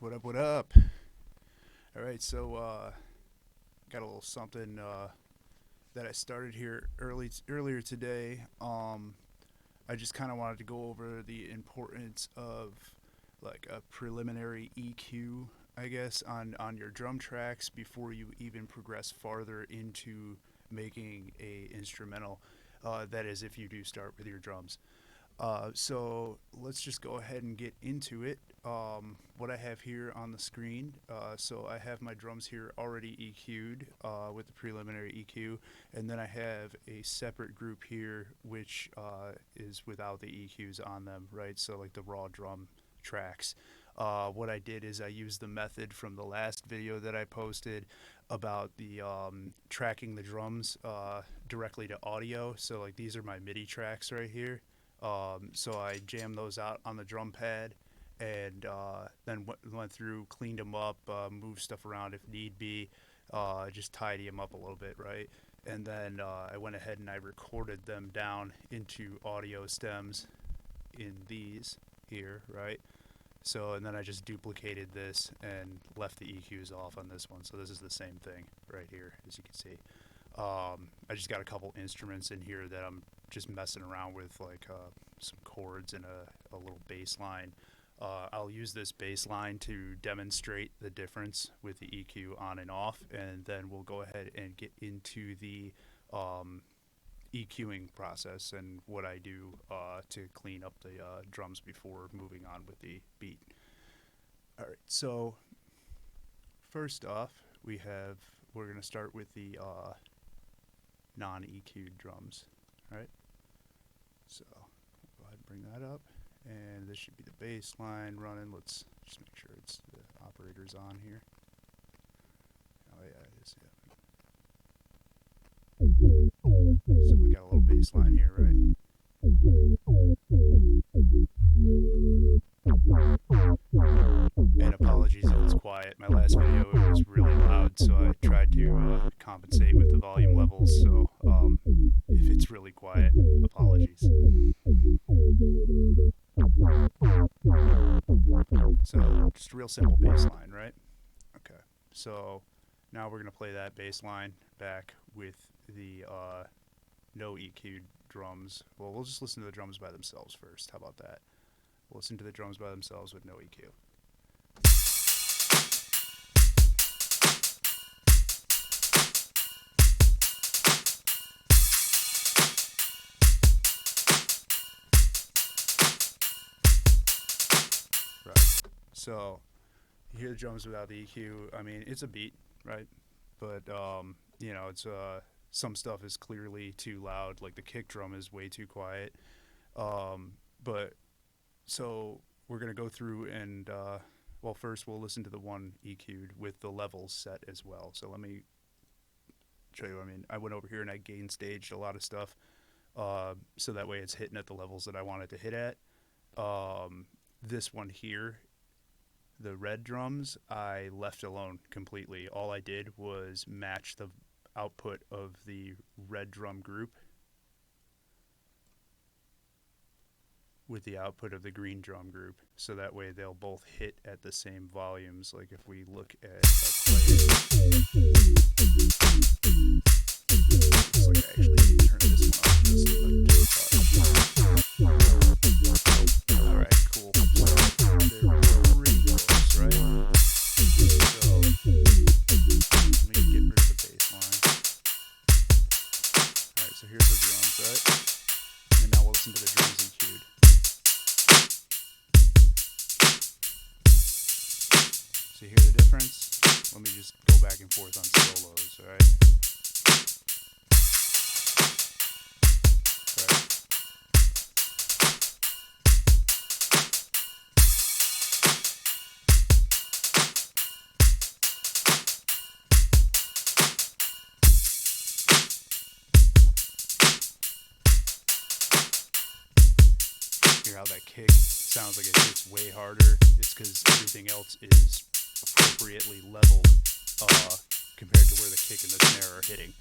What up, what up? Alright, so got a little something that I started here earlier today. I just kind of wanted to go over the importance of like a preliminary EQ, I guess, on your drum tracks before you even progress farther into making a instrumental. That is, if you do start with your drums. So let's just go ahead and get into it. What I have here on the screen, so I have my drums here already EQ'd with the preliminary EQ, and then I have a separate group here which is without the EQs on them, right? So like the raw drum tracks. What I did is I used the method from the last video that I posted about the tracking the drums directly to audio. So like these are my MIDI tracks right here. So I jammed those out on the drum pad and then went through, cleaned them up, moved stuff around if need be, just tidy them up a little bit, right? And then I went ahead and I recorded them down into audio stems in these here, right? So, and then I just duplicated this and left the EQs off on this one. So this is the same thing right here, as you can see. I just got a couple instruments in here that I'm just messing around with, like some chords and a little bass line. I'll use this bass line to demonstrate the difference with the EQ on and off, and then we'll go ahead and get into the EQing process and what I do to clean up the drums before moving on with the beat. Alright, so first off, we're going to start with the non-EQ'd drums. Alright, so go ahead and bring that up, and this should be the bass line running. Let's just make sure it's the operator's on here. Oh yeah, it is. Yeah. So we got a little bass line here, right? And apologies if it's quiet. My last video was really loud, so I tried to compensate with the volume levels. So if it's really quiet, apologies. So just a real simple bass line, right? Okay. So now we're going to play that bass line back with the no EQ'd drums. Well, we'll just listen to the drums by themselves first. How about that? We'll listen to the drums by themselves with no EQ. Right. So you hear the drums without the EQ. I mean, it's a beat, right? But you know, it's some stuff is clearly too loud. Like the kick drum is way too quiet. But so we're gonna go through and well, first we'll listen to the one EQ'd with the levels set as well. So let me show you. I mean, I went over here and I gain staged a lot of stuff, so that way it's hitting at the levels that I want it to hit at. This one here, the red drums, I left alone completely. All I did was match the output of the red drum group with the output of the green drum group, so that way they'll both hit at the same volumes. Like if we look at it's like I actually need to turn this one off just a touch. Alright, cool. So they're pretty close, right? So let me get rid of the bass line. Alright, so here's the drums, right? And now we'll listen to the drums EQ'd. So you hear the difference? Let me just go back and forth on solos, alright? Hear how that kick sounds like it hits way harder? It's because everything else is appropriately leveled compared to where the kick and the snare are hitting.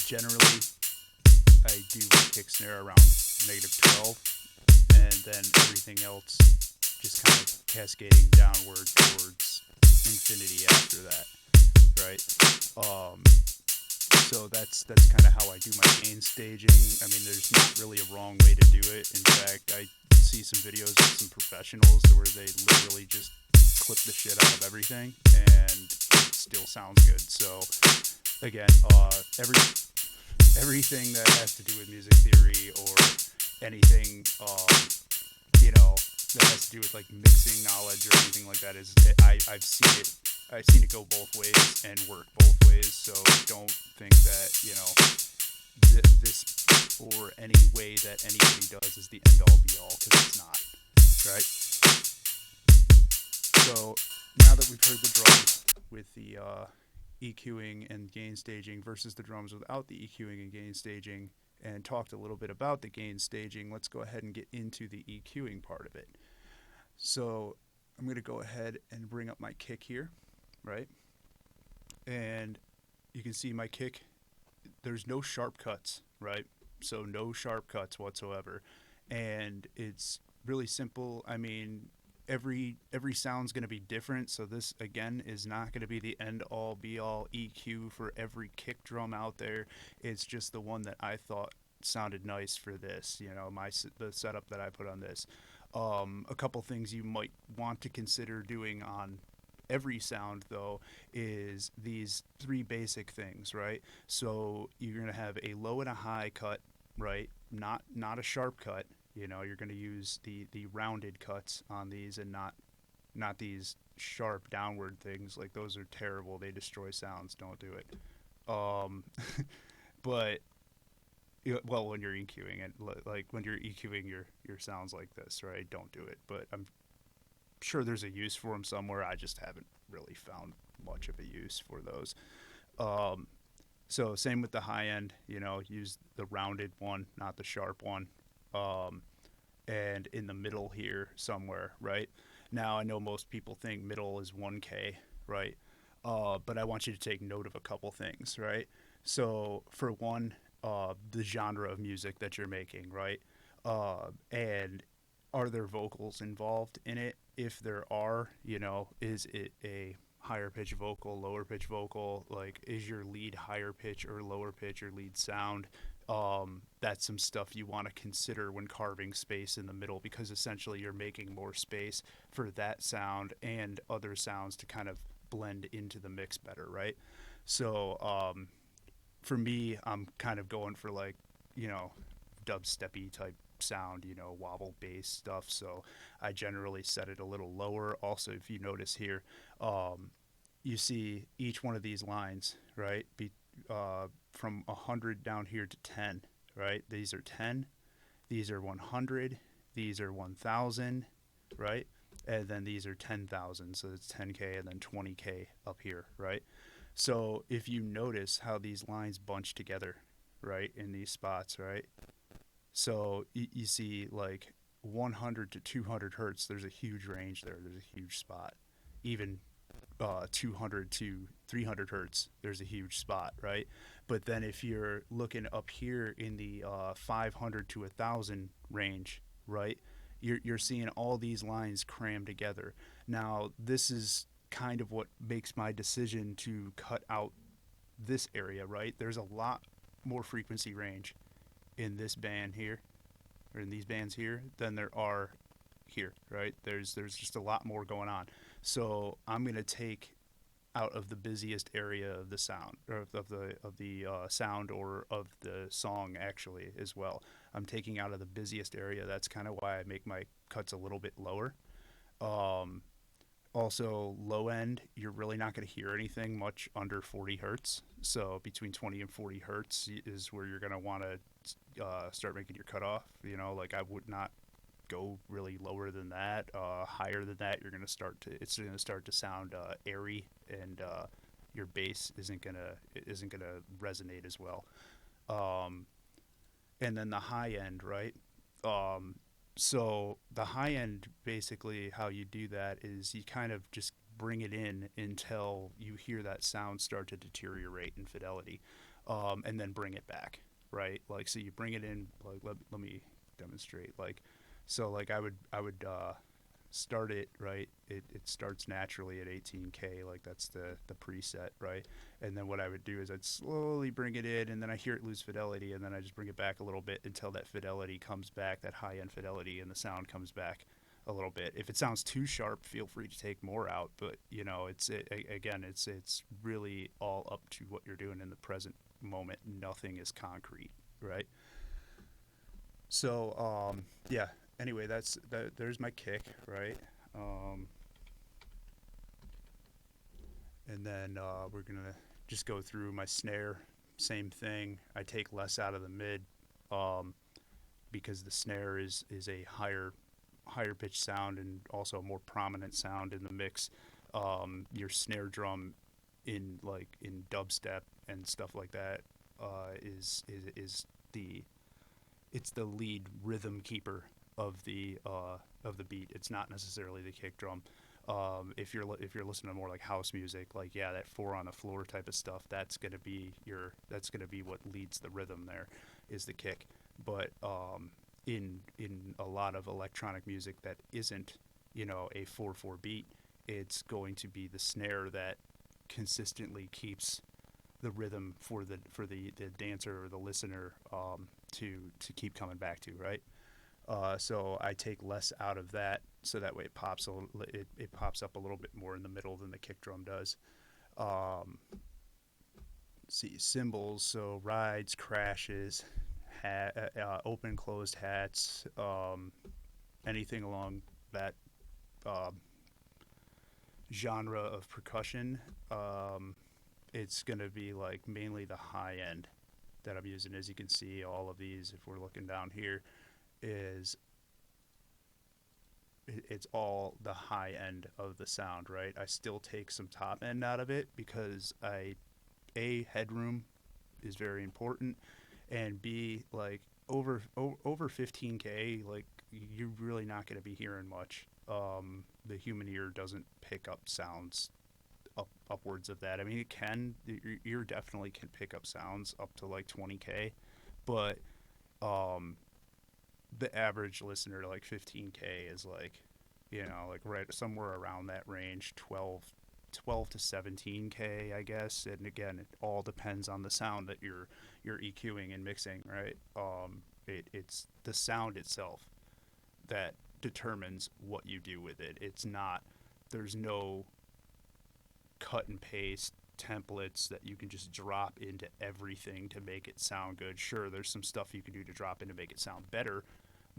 Generally, I do my kick snare around -12, and then everything else just kind of cascading downward towards infinity after that, right? Um, so that's kind of how I do my gain staging. I mean, there's not really a wrong way to do it. In fact, I see some videos of some professionals where they literally just clip the shit out of everything and it still sounds good. So again, everything that has to do with music theory or anything, that has to do with like mixing knowledge or anything like that I've seen it. I've seen it go both ways and work both ways. So don't think that this or any way that anybody does is the end all be all, because it's not. Right. So now that we've heard the drums with the EQing and gain staging versus the drums without the EQing and gain staging, and talked a little bit about the gain staging, let's go ahead and get into the EQing part of it. So I'm going to go ahead and bring up my kick here, right? And you can see my kick, there's no sharp cuts, right? So no sharp cuts whatsoever. And it's really simple. I mean, every sound's going to be different, so this again is not going to be the end all be all EQ for every kick drum out there. It's just the one that I thought sounded nice for this, the setup that I put on this. A couple things you might want to consider doing on every sound though is these three basic things, right? So you're going to have a low and a high cut, right? Not a sharp cut. You're going to use the rounded cuts on these, and not these sharp downward things. Like, those are terrible. They destroy sounds. Don't do it. But well, when you're EQing it, like when you're EQing your sounds like this, right? Don't do it. But I'm sure there's a use for them somewhere. I just haven't really found much of a use for those. So same with the high end. Use the rounded one, not the sharp one. And in the middle here somewhere, right? Now, I know most people think middle is 1K, right? But I want you to take note of a couple things, right? So for one, the genre of music that you're making, right? And are there vocals involved in it? If there are, is it a higher pitch vocal, lower pitch vocal? Like, is your lead higher pitch or lower pitch, or lead sound? That's some stuff you want to consider when carving space in the middle, because essentially you're making more space for that sound and other sounds to kind of blend into the mix better, right? So for me, I'm kind of going for like, dubsteppy type sound, wobble bass stuff. So I generally set it a little lower. Also, if you notice here, you see each one of these lines, right? From 100 down here to 10, right? These are 10, these are 100, these are 1,000, right? And then these are 10,000, so it's 10K, and then 20K up here, right? So if you notice how these lines bunch together, right, in these spots, right? So you see like 100 to 200 hertz, there's a huge range there. There's a huge spot. Even 200 to 300 hertz, there's a huge spot, right? But then if you're looking up here in the 500 to 1,000 range, right, you're seeing all these lines crammed together. Now, this is kind of what makes my decision to cut out this area, right? There's a lot more frequency range in this band here, or in these bands here, than there are here, right? There's just a lot more going on. So I'm gonna take out of the busiest area of the sound, or of the sound, or of the song actually as well. I'm taking out of the busiest area. That's kind of why I make my cuts a little bit lower. Um, Also, low end, you're really not going to hear anything much under 40 hertz. So between 20 and 40 hertz is where you're going to want to start making your cutoff. Like, I would not go really lower than that. Higher than that, it's going to start to sound airy, and your bass isn't gonna resonate as well. Um, and then the high end, right? Um, so the high end, basically, how you do that is you kind of just bring it in until you hear that sound start to deteriorate in fidelity, and then bring it back, right? Like, so you bring it in. Like, let me demonstrate. Like, so like I would start it right. It starts naturally at 18K, like that's the preset, right? And then what I would do is I'd slowly bring it in, and then I hear it lose fidelity, and then I just bring it back a little bit until that fidelity comes back, that high end fidelity, and the sound comes back a little bit. If it sounds too sharp, feel free to take more out. But again, it's really all up to what you're doing in the present moment. Nothing is concrete, right? So yeah. Anyway, there's my kick, right? Um, and then we're gonna just go through my snare. Same thing. I take less out of the mid um, because the snare is a higher pitch sound and also a more prominent sound in the mix. Your snare drum in dubstep and stuff like that is the it's the lead rhythm keeper of the beat. It's not necessarily the kick drum. If you're listening to more like house music, like yeah, that four on the floor type of stuff, that's gonna be what leads the rhythm. There is the kick. But in a lot of electronic music that isn't a 4/4 beat, it's going to be the snare that consistently keeps the rhythm for the dancer or the listener to keep coming back to, right? So I take less out of that, so that way it pops up a little bit more in the middle than the kick drum does. Um, see cymbals, so rides, crashes, open closed hats, anything along that um, genre of percussion. It's gonna be like mainly the high end that I'm using. As you can see, all of these, if we're looking down here, is it's all the high end of the sound, right? I still take some top end out of it because headroom is very important, and B, like over 15K, like you're really not going to be hearing much. The human ear doesn't pick up sounds upwards of that. I mean, it can. Your ear definitely can pick up sounds up to like 20K, but um, the average listener to like 15K is like, like right somewhere around that range, 12 to 17K, I guess. And again, it all depends on the sound that you're EQing and mixing, right? It's the sound itself that determines what you do with it. It's not, there's no cut and paste templates that you can just drop into everything to make it sound good. Sure, there's some stuff you can do to drop in to make it sound better,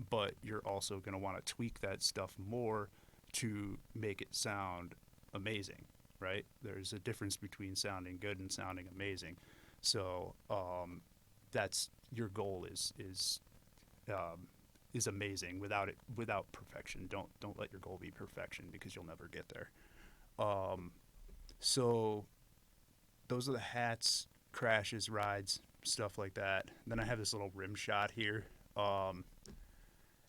but you're also going to want to tweak that stuff more to make it sound amazing, right? There's a difference between sounding good and sounding amazing. So that's your goal is amazing without perfection. Don't let your goal be perfection, because you'll never get there. So those are the hats, crashes, rides, stuff like that. Then I have this little rim shot here.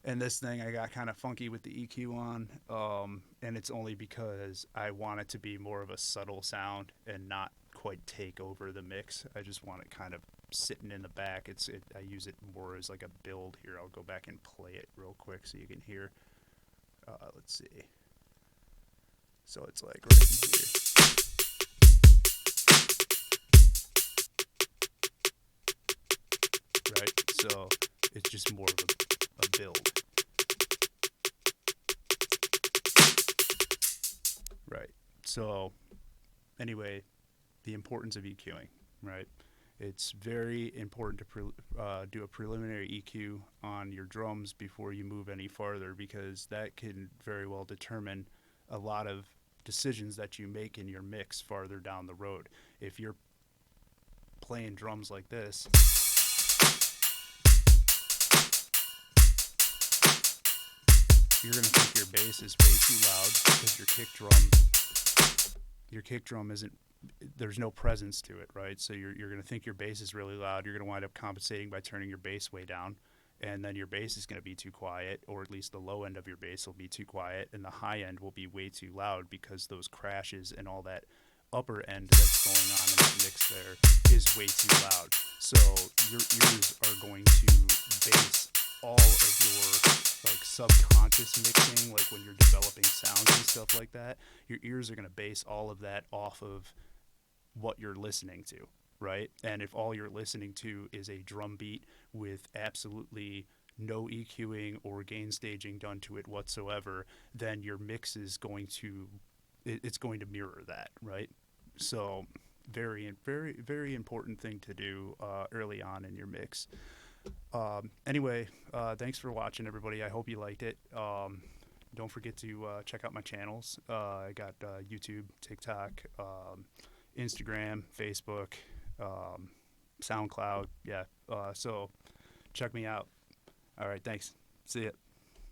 And this thing I got kind of funky with the EQ on, and it's only because I want it to be more of a subtle sound and not quite take over the mix. I just want it kind of sitting in the back. I use it more as like a build here. I'll go back and play it real quick so you can hear. Let's see. So it's like right here. Right? So it's just more of a build. Right. So anyway, the importance of EQing, right? It's very important to do a preliminary EQ on your drums before you move any farther, because that can very well determine a lot of decisions that you make in your mix farther down the road. If you're playing drums like this, you're going to think your bass is way too loud because your kick drum isn't, there's no presence to it, right? So you're going to think your bass is really loud. You're going to wind up compensating by turning your bass way down, and then your bass is going to be too quiet, or at least the low end of your bass will be too quiet, and the high end will be way too loud because those crashes and all that upper end that's going on in that mix there is way too loud. So your ears are going to bass all of your like subconscious mixing, like when you're developing sounds and stuff like that, your ears are going to base all of that off of what you're listening to, right? And if all you're listening to is a drum beat with absolutely no EQing or gain staging done to it whatsoever, then your mix is going to it's going to mirror that, right? So very important thing to do early on in your mix. Anyway, thanks for watching, everybody. I hope you liked it. Don't forget to check out my channels. I got YouTube, TikTok, Instagram, Facebook, um, SoundCloud. Yeah. So check me out. All right. Thanks. See ya.